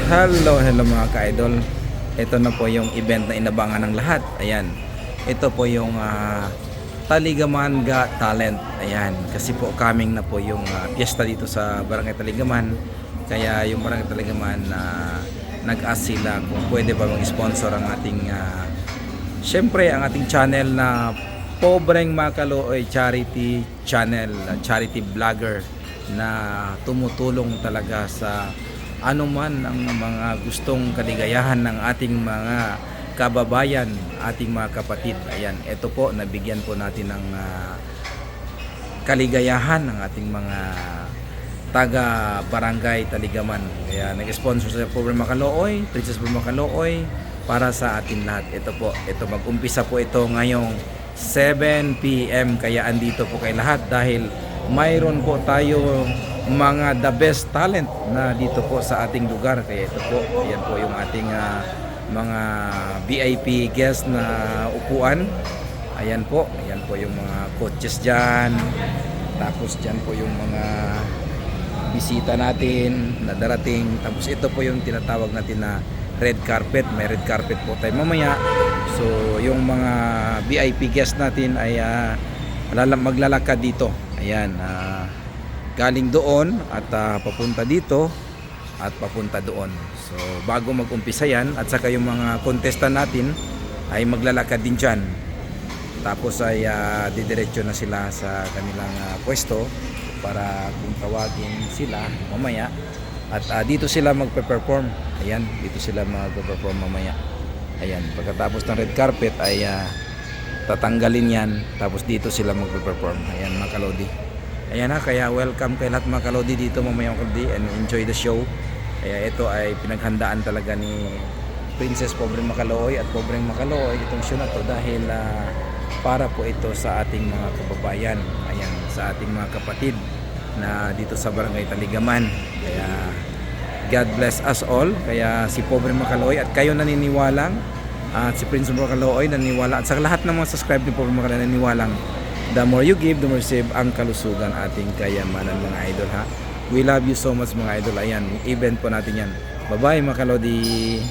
Hello mga ka-idol. Ito na po yung event na inabangan ng lahat. Ayan. Ito po yung Taligaman Got Talent. Ayan. Kasi po coming na po yung piyesta dito sa Barangay Taligaman. Kaya yung Barangay Taligaman nag-ask sila kung pwede ba mag-sponsor ang ating syempre ang ating channel na Pobreng Makalooy Charity Channel, charity vlogger na tumutulong talaga sa anuman ang mga gustong kaligayahan ng ating mga kababayan, ating mga kapatid. Ayan, ito po, nabigyan po natin ng kaligayahan ng ating mga taga Barangay Taligaman. Kaya nag-sponsor sa Pobreng Makalooy, Princess Pobreng Makalooy para sa atin lahat. Ito po, ito mag-umpisa po ito ngayong 7 PM. Kaya andito po kay lahat dahil mayroon po tayo mga the best talent na dito po sa ating lugar. Kaya ito po, yan po yung ating mga VIP guest na upuan. Ayan po yung mga coaches dyan. Tapos dyan po yung mga bisita natin na darating. Tapos ito po yung tinatawag natin na red carpet. May red carpet po tayo mamaya. So yung mga VIP guest natin ay maglalakad dito. Ayan, galing doon at papunta dito at papunta doon. So bago mag-umpisa yan, at saka yung mga contestant natin ay maglalakad din dyan. Tapos ay didiretso na sila sa kanilang pwesto para kung tawagin sila mamaya. At dito sila magpe-perform. Ayan, dito sila magpe-perform mamaya. Ayan, pagkatapos ng red carpet ay tatanggalin yan. Tapos dito sila magpe-perform. Ayan mga kalodi. Ayan kaya welcome kay lahat mga kalodi dito mamaya mga kalodi, and enjoy the show. Kaya ito ay pinaghandaan talaga ni Princess Pobreng Makalooy at Pobreng Makalooy itong show na to dahil para po ito sa ating mga kababayan. Ayan, sa ating mga kapatid na dito sa Barangay Taligaman. Kaya God bless us all. Kaya si Pobreng Makalooy at kayo naniniwalang at si Prince Makalooy naniniwala at sa lahat ng mga subscribe ni Pobreng Makalooy naniniwalang the more you give, the more receive ang kalusugan ating kayamanan mga idol ha. We love you so much mga idol. Ayan, event po natin yan. Bye bye mga kalodi.